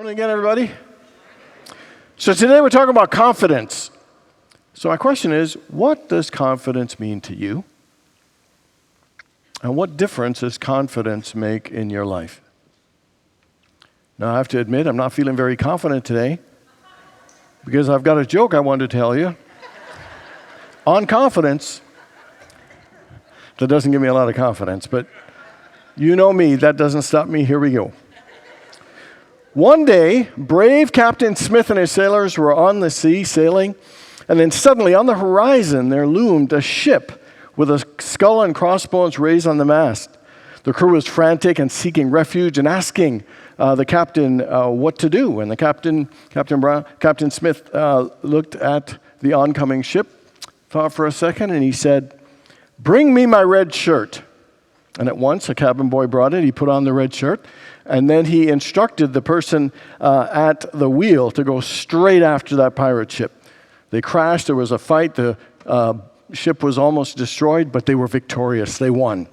Morning again, everybody. So today we're talking about confidence. So my question is, what does confidence mean to you? And what difference does confidence make in your life? Now, I have to admit, I'm not feeling very confident today because I've got a joke I want to tell you on confidence. That doesn't give me a lot of confidence, but you know me, that doesn't stop me. Here we go. One day, brave Captain Smith and his sailors were on the sea sailing, and then suddenly on the horizon there loomed a ship with a skull and crossbones raised on the mast. The crew was frantic and seeking refuge and asking the captain what to do. And the Captain Smith looked at the oncoming ship, thought for a second, and he said, "Bring me my red shirt." And at once a cabin boy brought it. He put on the red shirt, and then he instructed the person at the wheel to go straight after that pirate ship. They crashed. There was a fight. The ship was almost destroyed, but they were victorious. They won.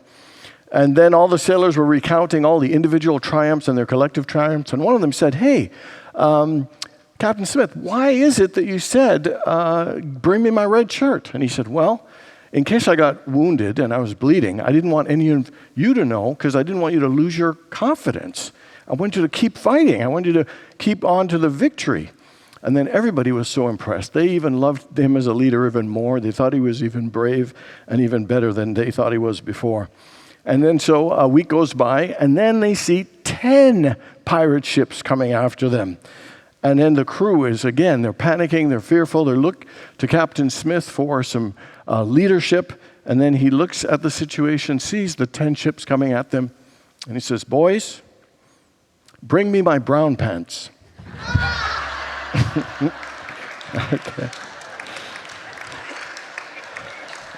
And then all the sailors were recounting all the individual triumphs and their collective triumphs. And one of them said, "Hey, Captain Smith, why is it that you said, bring me my red shirt?" And he said, "Well, in case I got wounded and I was bleeding, I didn't want any of you to know because I didn't want you to lose your confidence. I want you to keep fighting. I want you to keep on to the victory." And then everybody was so impressed. They even loved him as a leader even more. They thought he was even brave and even better than they thought he was before. And then so a week goes by, and then they see 10 pirate ships coming after them. And then the crew is, again, they're panicking, they're fearful. They look to Captain Smith for some leadership. And then he looks at the situation, sees the 10 ships coming at them, and he says, "Boys, bring me my brown pants." Okay.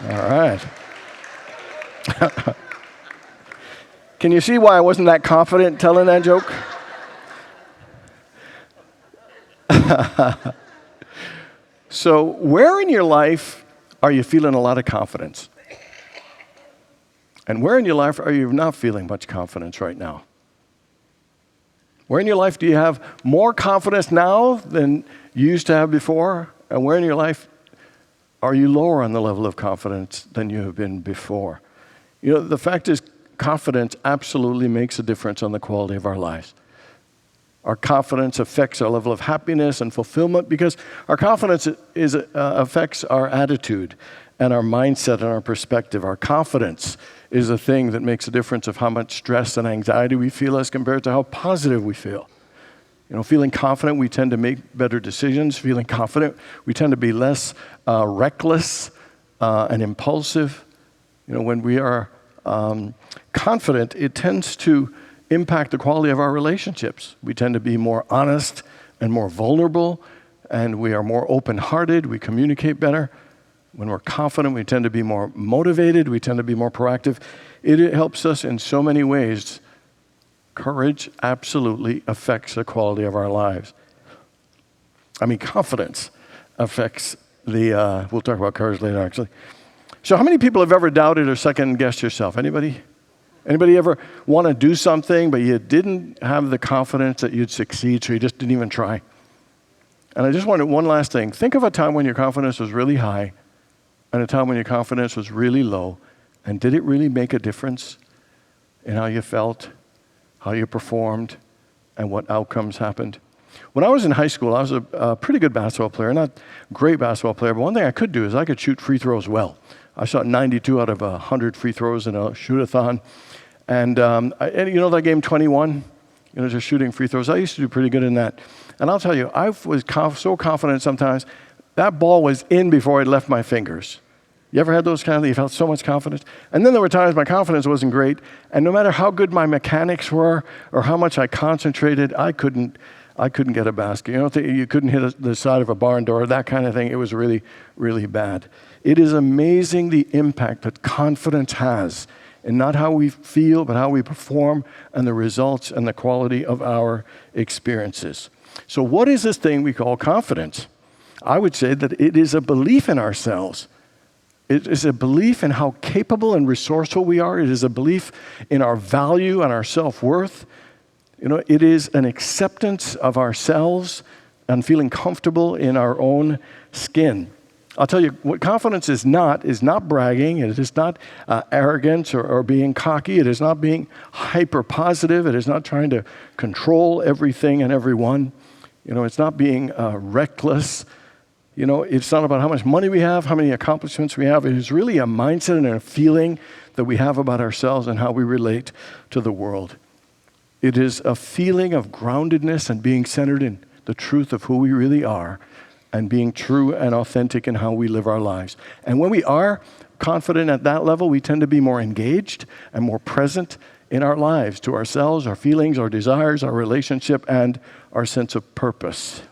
All right. Can you see why I wasn't that confident telling that joke? So, where in your life are you feeling a lot of confidence? And where in your life are you not feeling much confidence right now? Where in your life do you have more confidence now than you used to have before? And where in your life are you lower on the level of confidence than you have been before? You know, the fact is, confidence absolutely makes a difference on the quality of our lives. Our confidence affects our level of happiness and fulfillment because our confidence affects our attitude and our mindset and our perspective. Our confidence is a thing that makes a difference of how much stress and anxiety we feel as compared to how positive we feel. You know, feeling confident, we tend to make better decisions. Feeling confident, we tend to be less reckless and impulsive. You know, when we are confident, it tends to impact the quality of our relationships. We tend to be more honest and more vulnerable, and we are more open-hearted. We communicate better. When we're confident, we tend to be more motivated. We tend to be more proactive. It helps us in so many ways. Courage absolutely affects the quality of our lives. I mean, confidence affects the, we'll talk about courage later, actually. So how many people have ever doubted or second-guessed yourself? Anybody? Anybody ever want to do something, but you didn't have the confidence that you'd succeed, so you just didn't even try? And I just wanted one last thing. Think of a time when your confidence was really high and a time when your confidence was really low, and did it really make a difference in how you felt, how you performed, and what outcomes happened? When I was in high school, I was a pretty good basketball player, not a great basketball player, but one thing I could do is I could shoot free throws well. I shot 92 out of 100 free throws in a shoot-a-thon. And you know that game 21? You know, just shooting free throws. I used to do pretty good in that. And I'll tell you, I was so confident sometimes, that ball was in before it left my fingers. You ever had those kind of, you felt so much confidence? And then there were times my confidence wasn't great, and no matter how good my mechanics were or how much I concentrated, I couldn't get a basket. You know, you couldn't hit the side of a barn door, that kind of thing. It was really, really bad. It is amazing the impact that confidence has in not how we feel, but how we perform and the results and the quality of our experiences. So what is this thing we call confidence? I would say that it is a belief in ourselves. It is a belief in how capable and resourceful we are. It is a belief in our value and our self-worth. It is an acceptance of ourselves and feeling comfortable in our own skin. I'll tell you, what confidence is not bragging. It is not arrogance or being cocky. It is not being hyper positive. It is not trying to control everything and everyone. It's not being reckless. It's not about how much money we have, how many accomplishments we have. It is really a mindset and a feeling that we have about ourselves and how we relate to the world. It is a feeling of groundedness and being centered in the truth of who we really are and being true and authentic in how we live our lives. And when we are confident at that level, we tend to be more engaged and more present in our lives, to ourselves, our feelings, our desires, our relationship, and our sense of purpose.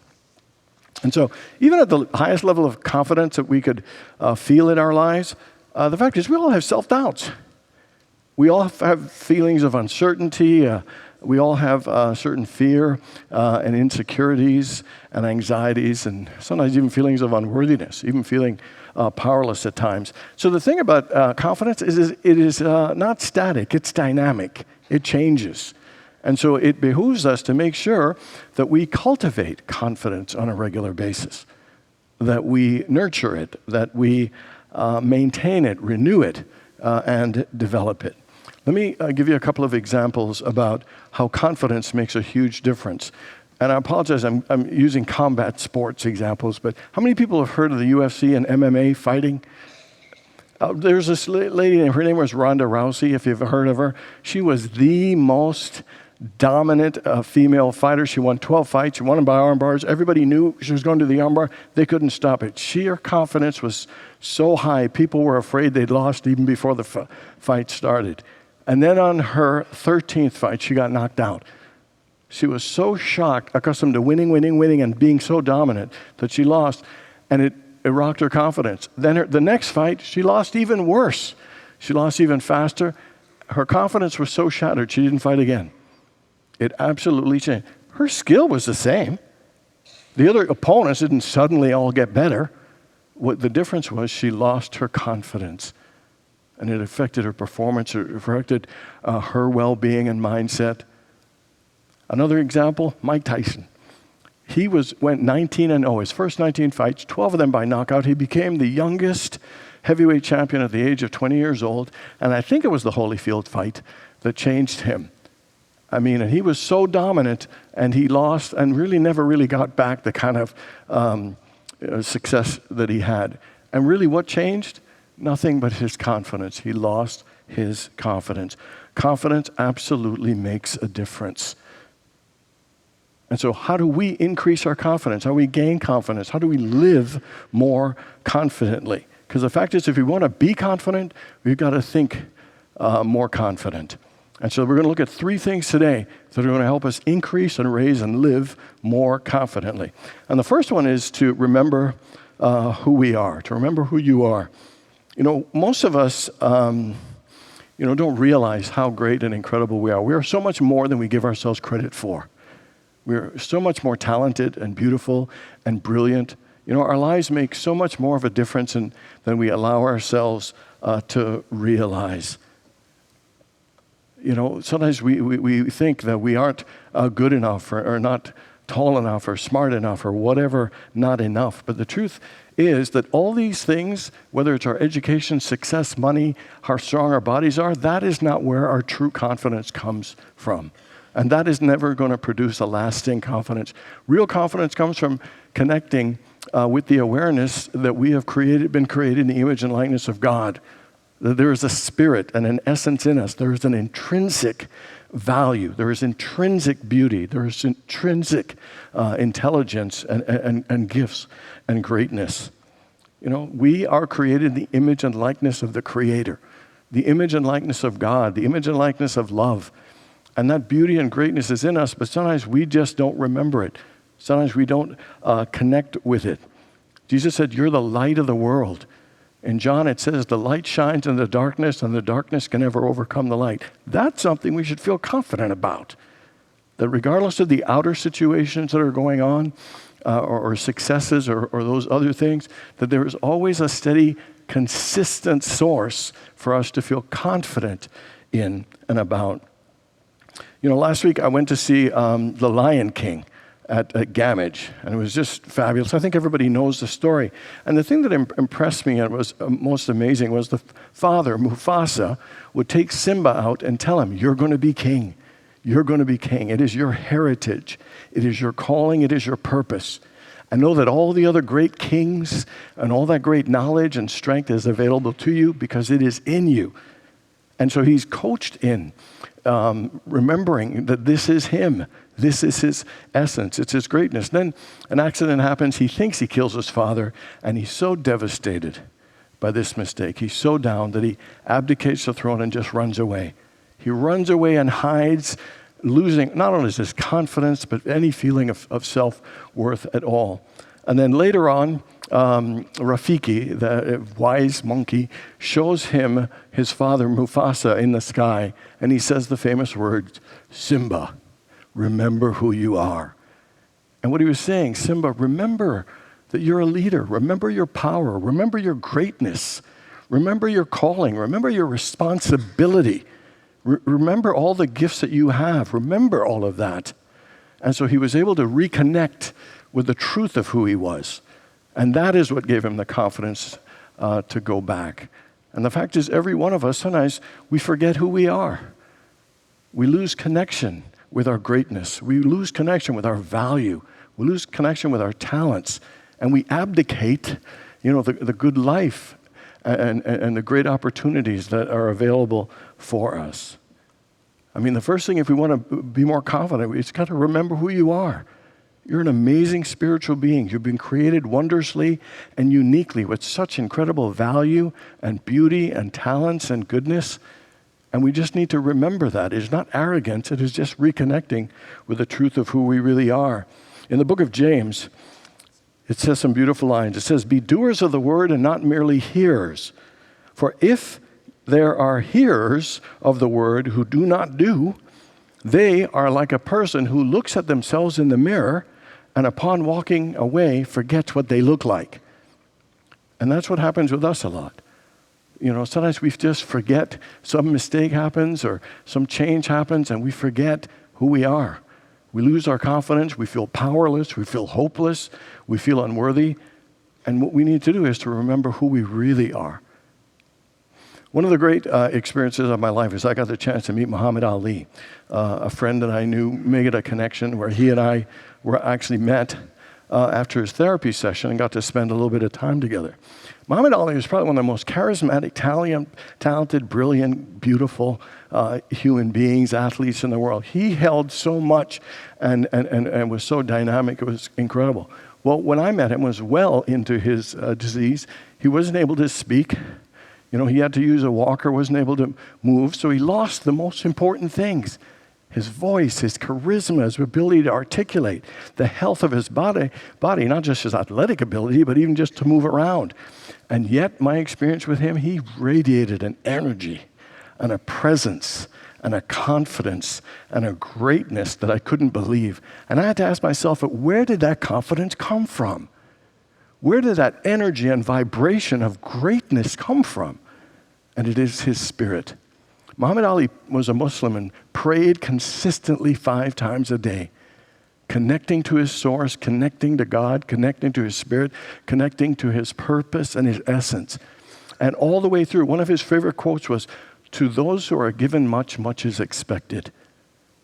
And so even at the highest level of confidence that we could feel in our lives, the fact is we all have self-doubts. We all have feelings of uncertainty. We all have certain fear and insecurities and anxieties and sometimes even feelings of unworthiness, even feeling powerless at times. So the thing about confidence is it is not static, it's dynamic. It changes. And so it behooves us to make sure that we cultivate confidence on a regular basis, that we nurture it, that we maintain it, renew it, and develop it. Let me give you a couple of examples about how confidence makes a huge difference. And I apologize, I'm using combat sports examples, but how many people have heard of the UFC and MMA fighting? There's this lady, her name was Ronda Rousey, if you've heard of her. She was the most dominant female fighter. She won 12 fights. She won them by arm bars. Everybody knew she was going to the arm bar. They couldn't stop it. Her confidence was so high, people were afraid they'd lost even before the fight started. And then on her 13th fight, she got knocked out. She was so shocked, accustomed to winning, and being so dominant that she lost, and it rocked her confidence. Then the next fight, she lost even worse. She lost even faster. Her confidence was so shattered, she didn't fight again. It absolutely changed. Her skill was the same. The other opponents didn't suddenly all get better. What the difference was, she lost her confidence. And it affected her performance, it affected her well-being and mindset. Another example, Mike Tyson. He went 19-0. His first 19 fights, 12 of them by knockout. He became the youngest heavyweight champion at the age of 20 years old. And I think it was the Holyfield fight that changed him. And he was so dominant, and he lost and really never really got back the kind of success that he had. And really what changed? Nothing but his confidence. He lost his confidence. Confidence absolutely makes a difference. And so how do we increase our confidence? How do we gain confidence? How do we live more confidently? Because the fact is, if we want to be confident, we've got to think more confident. And so we're going to look at 3 things today that are going to help us increase and raise and live more confidently. And the first one is to remember who we are, to remember who you are. Most of us, don't realize how great and incredible we are. We are so much more than we give ourselves credit for. We're so much more talented and beautiful and brilliant. Our lives make so much more of a difference than we allow ourselves to realize. Sometimes we think that we aren't good enough or not tall enough or smart enough or whatever, not enough. But the truth is that all these things, whether it's our education, success, money, how strong our bodies are, that is not where our true confidence comes from. And that is never going to produce a lasting confidence. Real confidence comes from connecting with the awareness that we have been created in the image and likeness of God. That there is a spirit and an essence in us. There is an intrinsic value. There is intrinsic beauty. There is intrinsic intelligence and gifts and greatness. We are created in the image and likeness of the Creator, the image and likeness of God, the image and likeness of love. And that beauty and greatness is in us, but sometimes we just don't remember it. Sometimes we don't connect with it. Jesus said, "You're the light of the world." In John, it says, "The light shines in the darkness, and the darkness can never overcome the light." That's something we should feel confident about. That regardless of the outer situations that are going on, or successes or those other things, that there is always a steady, consistent source for us to feel confident in and about. Last week I went to see The Lion King at Gamage, and it was just fabulous. I think everybody knows the story. And the thing that impressed me and was most amazing was the father, Mufasa, would take Simba out and tell him, "You're going to be king. You're going to be king. It is your heritage. It is your calling. It is your purpose. And know that all the other great kings and all that great knowledge and strength is available to you because it is in you." And so he's coached in remembering that this is him. This is his essence. It's his greatness. Then an accident happens. He thinks he kills his father, and he's so devastated by this mistake. He's so down that he abdicates the throne and just runs away. He runs away and hides, losing not only his confidence, but any feeling of self-worth at all. And then later on, Rafiki, the wise monkey, shows him his father Mufasa in the sky, and he says the famous words, "Simba, remember who you are." And what he was saying, Simba, remember that you're a leader. Remember your power. Remember your greatness. Remember your calling. Remember your responsibility. Remember all the gifts that you have. Remember all of that. And so he was able to reconnect with the truth of who he was. And that is what gave him the confidence to go back. And the fact is, every one of us, sometimes we forget who we are. We lose connection with our greatness. We lose connection with our value. We lose connection with our talents. And we abdicate, the good life and the great opportunities that are available for us. I mean, the first thing, if we want to be more confident, we've got to remember who you are. You're an amazing spiritual being. You've been created wondrously and uniquely with such incredible value and beauty and talents and goodness. And we just need to remember that. It is not arrogance. It is just reconnecting with the truth of who we really are. In the book of James, it says some beautiful lines. It says, "Be doers of the word and not merely hearers. For if there are hearers of the word who do not do, they are like a person who looks at themselves in the mirror and upon walking away forgets what they look like." And that's what happens with us a lot. Sometimes we just forget, some mistake happens or some change happens, and we forget who we are. We lose our confidence. We feel powerless. We feel hopeless. We feel unworthy. And what we need to do is to remember who we really are. One of the great experiences of my life is I got the chance to meet Muhammad Ali, a friend that I knew, made a connection where he and I were actually met after his therapy session and got to spend a little bit of time together. Muhammad Ali was probably one of the most charismatic, talented, brilliant, beautiful human beings, athletes in the world. He held so much and was so dynamic. It was incredible. Well, when I met him, was well into his disease. He wasn't able to speak. He had to use a walker, wasn't able to move. So he lost the most important things: his voice, his charisma, his ability to articulate, the health of his body, not just his athletic ability, but even just to move around. And yet, my experience with him, he radiated an energy and a presence and a confidence and a greatness that I couldn't believe. And I had to ask myself, where did that confidence come from? Where did that energy and vibration of greatness come from? And it is his spirit. Muhammad Ali was a Muslim and prayed consistently 5 times a day, connecting to his source, connecting to God, connecting to his spirit, connecting to his purpose and his essence. And all the way through, one of his favorite quotes was, "To those who are given much, much is expected."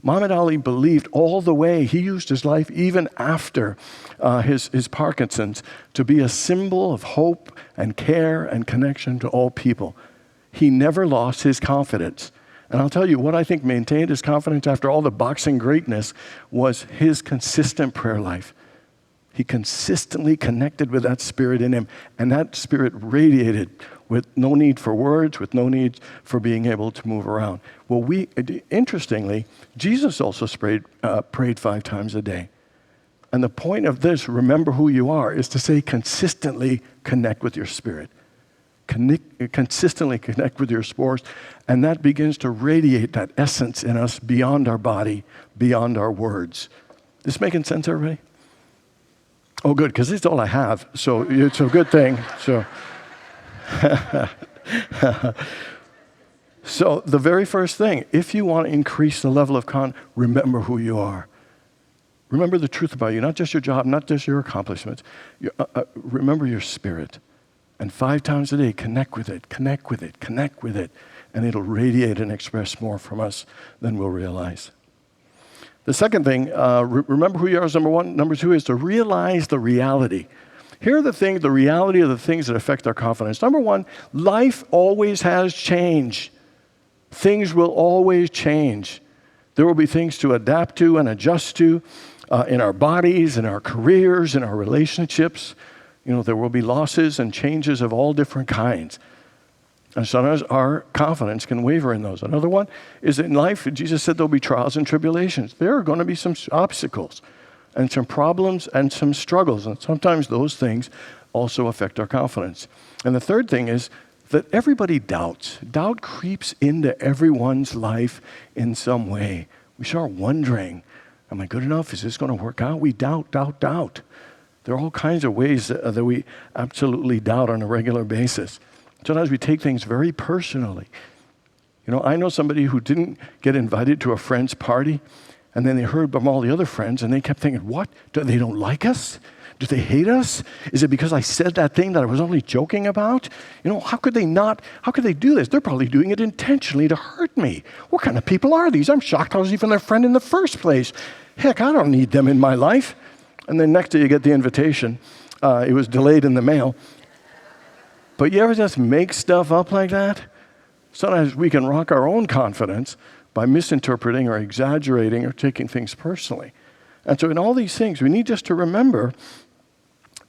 Muhammad Ali believed all the way. He used his life even after his Parkinson's to be a symbol of hope and care and connection to all people. He never lost his confidence. And I'll tell you, what I think maintained his confidence after all the boxing greatness was his consistent prayer life. He consistently connected with that spirit in him, and that spirit radiated with no need for words, with no need for being able to move around. Well, interestingly, Jesus also prayed 5 times a day. And the point of this, remember who you are, is to say consistently connect with your spirit. Consistently connect with your source, and that begins to radiate that essence in us beyond our body, beyond our words. This making sense, everybody? Oh, good, because it's all I have, so it's a good thing. So, So the very first thing, if you want to increase the level of remember who you are. Remember the truth about you, not just your job, not just your accomplishments. Remember your spirit. And 5 times a day, connect with it, connect with it, connect with it. And it'll radiate and express more from us than we'll realize. The second thing, remember who you are is number one. Number two is to realize the reality. Here are the reality of the things that affect our confidence. Number one, life always has change. Things will always change. There will be things to adapt to and adjust to in our bodies, in our careers, in our relationships. There will be losses and changes of all different kinds. And sometimes our confidence can waver in those. Another one is that in life, Jesus said there'll be trials and tribulations. There are going to be some obstacles and some problems and some struggles. And sometimes those things also affect our confidence. And the third thing is that everybody doubts. Doubt creeps into everyone's life in some way. We start wondering, am I good enough? Is this going to work out? We doubt. There are all kinds of ways that we absolutely doubt on a regular basis. Sometimes we take things very personally. I know somebody who didn't get invited to a friend's party, and then they heard from all the other friends, and they kept thinking, what? They don't like us? Do they hate us? Is it because I said that thing that I was only joking about? How could they do this? They're probably doing it intentionally to hurt me. What kind of people are these? I'm shocked I was even their friend in the first place. Heck, I don't need them in my life. And then next day you get the invitation. It was delayed in the mail. But you ever just make stuff up like that? Sometimes we can rock our own confidence by misinterpreting or exaggerating or taking things personally. And so in all these things, we need just to remember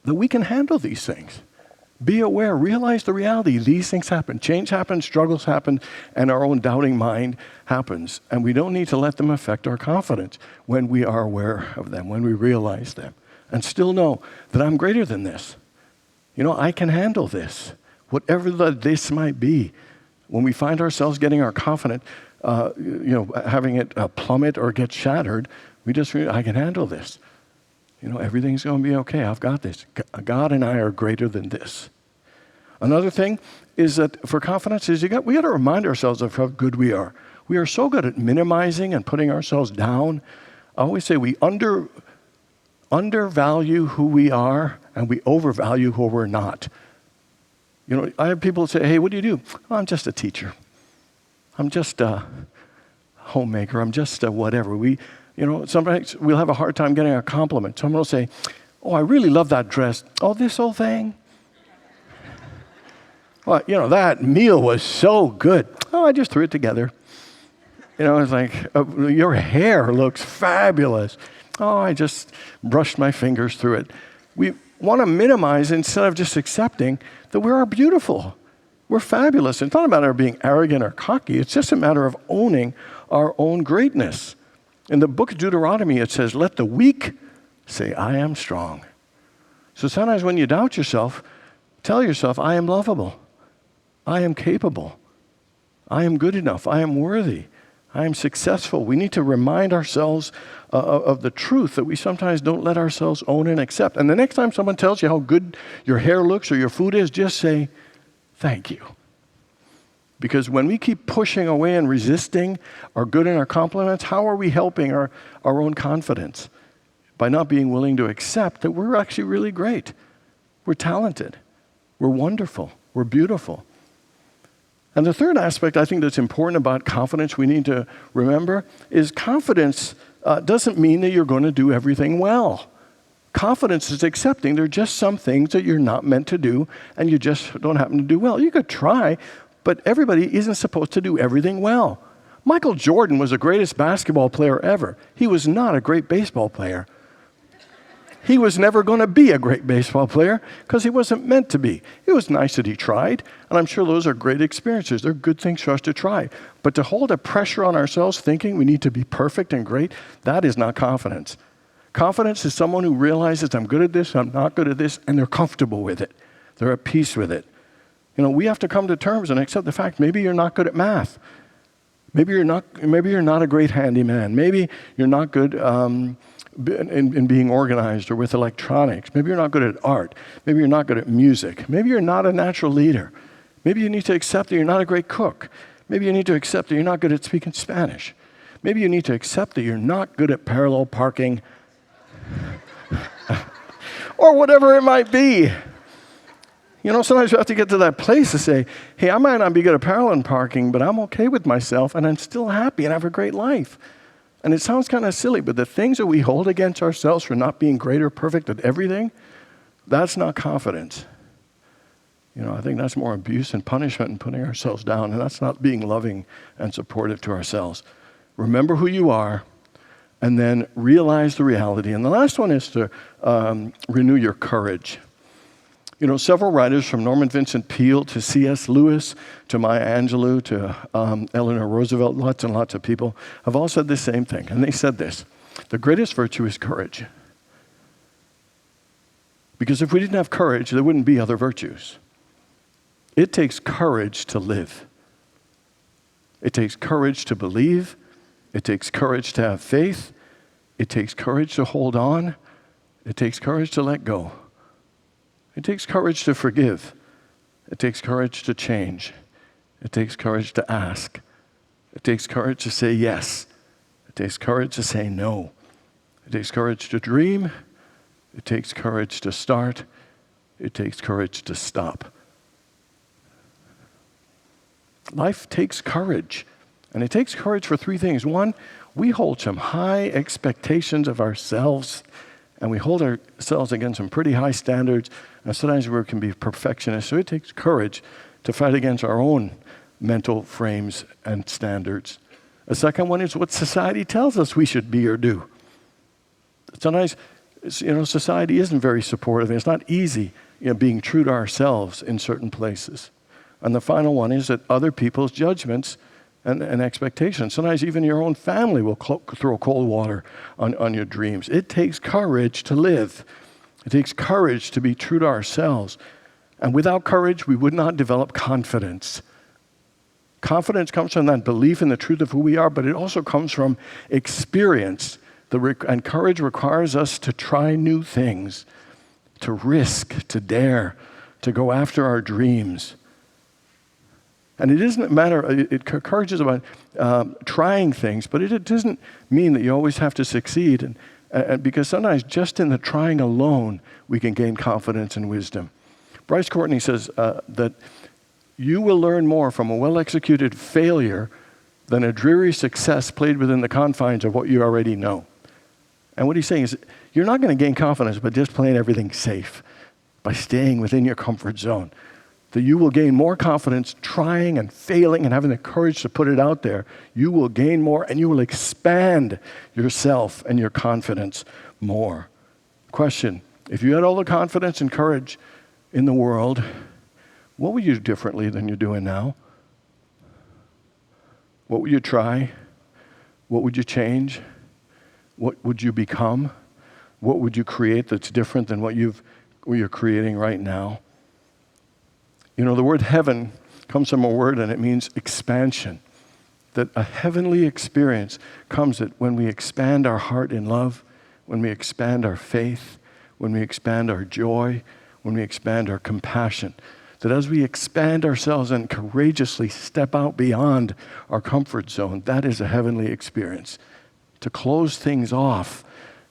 that we can handle these things. Be aware, realize the reality. These things happen. Change happens, struggles happen, and our own doubting mind happens. And we don't need to let them affect our confidence when we are aware of them, when we realize them. And still know that I'm greater than this. I can handle this. Whatever this might be. When we find ourselves getting our confidence, having it plummet or get shattered, we just realize, I can handle this. Everything's going to be okay. I've got this. God and I are greater than this. Another thing is that for confidence is we got to remind ourselves of how good we are. We are so good at minimizing and putting ourselves down. I always say we undervalue who we are and we overvalue who we're not. I have people say, hey, what do you do? Oh, I'm just a teacher. I'm just a homemaker. I'm just a whatever. Sometimes we'll have a hard time getting a compliment. Someone will say, oh, I really love that dress. Oh, this whole thing? Well, that meal was so good. Oh, I just threw it together. It's like, your hair looks fabulous. Oh, I just brushed my fingers through it. We want to minimize instead of just accepting that we are beautiful. We're fabulous. It's not a matter of being arrogant or cocky. It's just a matter of owning our own greatness. In the book of Deuteronomy, it says, let the weak say, I am strong. So sometimes when you doubt yourself, tell yourself, I am lovable. I am capable. I am good enough. I am worthy. I am successful. We need to remind ourselves of the truth that we sometimes don't let ourselves own and accept. And the next time someone tells you how good your hair looks or your food is, just say, thank you. Because when we keep pushing away and resisting our good and our compliments, how are we helping our own confidence? By not being willing to accept that we're actually really great. We're talented. We're wonderful. We're beautiful. And the third aspect I think that's important about confidence we need to remember is confidence doesn't mean that you're going to do everything well. Confidence is accepting there are just some things that you're not meant to do and you just don't happen to do well. You could try, but everybody isn't supposed to do everything well. Michael Jordan was the greatest basketball player ever. He was not a great baseball player. He was never going to be a great baseball player because he wasn't meant to be. It was nice that he tried, and I'm sure those are great experiences. They're good things for us to try. But to hold a pressure on ourselves thinking we need to be perfect and great, that is not confidence. Confidence is someone who realizes I'm good at this, I'm not good at this, and they're comfortable with it. They're at peace with it. We have to come to terms and accept the fact maybe you're not good at math. Maybe you're not a great handyman. Maybe you're not good in being organized or with electronics. Maybe you're not good at art. Maybe you're not good at music. Maybe you're not a natural leader. Maybe you need to accept that you're not a great cook. Maybe you need to accept that you're not good at speaking Spanish. Maybe you need to accept that you're not good at parallel parking or whatever it might be. Sometimes you have to get to that place to say, hey, I might not be good at parallel parking, but I'm okay with myself, and I'm still happy and have a great life. And it sounds kind of silly, but the things that we hold against ourselves for not being great or perfect at everything, that's not confidence. I think that's more abuse and punishment and putting ourselves down, and that's not being loving and supportive to ourselves. Remember who you are, and then realize the reality. And the last one is to renew your courage. Several writers, from Norman Vincent Peale to C.S. Lewis to Maya Angelou to Eleanor Roosevelt, lots and lots of people, have all said the same thing. And they said this: the greatest virtue is courage. Because if we didn't have courage, there wouldn't be other virtues. It takes courage to live. It takes courage to believe. It takes courage to have faith. It takes courage to hold on. It takes courage to let go. It takes courage to forgive. It takes courage to change. It takes courage to ask. It takes courage to say yes. It takes courage to say no. It takes courage to dream. It takes courage to start. It takes courage to stop. Life takes courage. And it takes courage for three things. One, we hold some high expectations of ourselves, and we hold ourselves against some pretty high standards, and sometimes we can be perfectionists. So it takes courage to fight against our own mental frames and standards. A second one is what society tells us we should be or do. Sometimes, society isn't very supportive, and it's not easy, being true to ourselves in certain places. And the final one is that other people's judgments and expectations. Sometimes even your own family will throw cold water on your dreams. It takes courage to live. It takes courage to be true to ourselves. And without courage, we would not develop confidence. Confidence comes from that belief in the truth of who we are, but it also comes from experience. And courage requires us to try new things, to risk, to dare, to go after our dreams. And it doesn't matter, courage is about trying things, but it doesn't mean that you always have to succeed. And because sometimes just in the trying alone, we can gain confidence and wisdom. Bryce Courtney says that you will learn more from a well-executed failure than a dreary success played within the confines of what you already know. And what he's saying is, you're not going to gain confidence by just playing everything safe, by staying within your comfort zone. That you will gain more confidence trying and failing and having the courage to put it out there. You will gain more, and you will expand yourself and your confidence more. Question: if you had all the confidence and courage in the world, what would you do differently than you're doing now? What would you try? What would you change? What would you become? What would you create that's different than what you're creating right now? The word heaven comes from a word, and it means expansion. That a heavenly experience comes when we expand our heart in love, when we expand our faith, when we expand our joy, when we expand our compassion. That as we expand ourselves and courageously step out beyond our comfort zone, that is a heavenly experience. To close things off,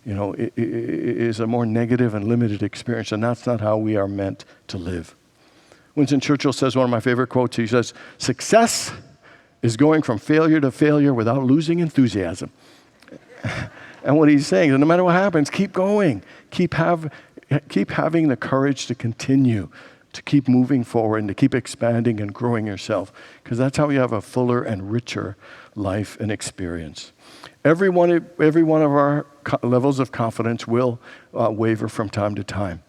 is a more negative and limited experience, and that's not how we are meant to live. Winston Churchill says, one of my favorite quotes, he says, "Success is going from failure to failure without losing enthusiasm." And what he's saying is, no matter what happens, keep going. Keep having the courage to continue, to keep moving forward, and to keep expanding and growing yourself, because that's how you have a fuller and richer life and experience. Every one of our levels of confidence will waver from time to time.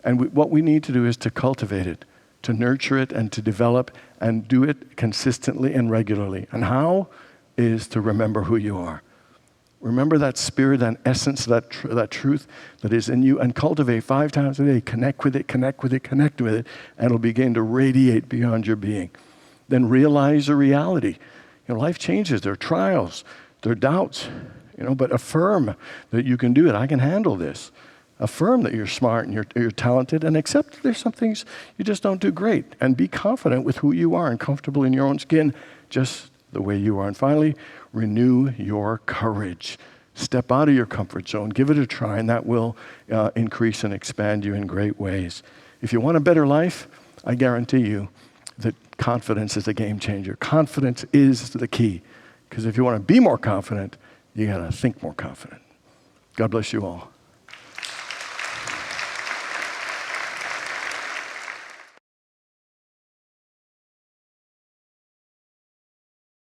And what we need to do is to cultivate it, to nurture it, and to develop and do it consistently and regularly. And how is to remember who you are. Remember that spirit and essence, that truth that is in you, and cultivate 5 times a day. Connect with it, connect with it, connect with it, and it'll begin to radiate beyond your being. Then realize the reality. Life changes. There are trials, there are doubts, but affirm that you can do it. I can handle this. Affirm that you're smart and you're talented, and accept that there's some things you just don't do great. And be confident with who you are and comfortable in your own skin, just the way you are. And finally, renew your courage. Step out of your comfort zone. Give it a try, and that will increase and expand you in great ways. If you want a better life, I guarantee you that confidence is a game changer. Confidence is the key. Because if you want to be more confident, you got to think more confident. God bless you all.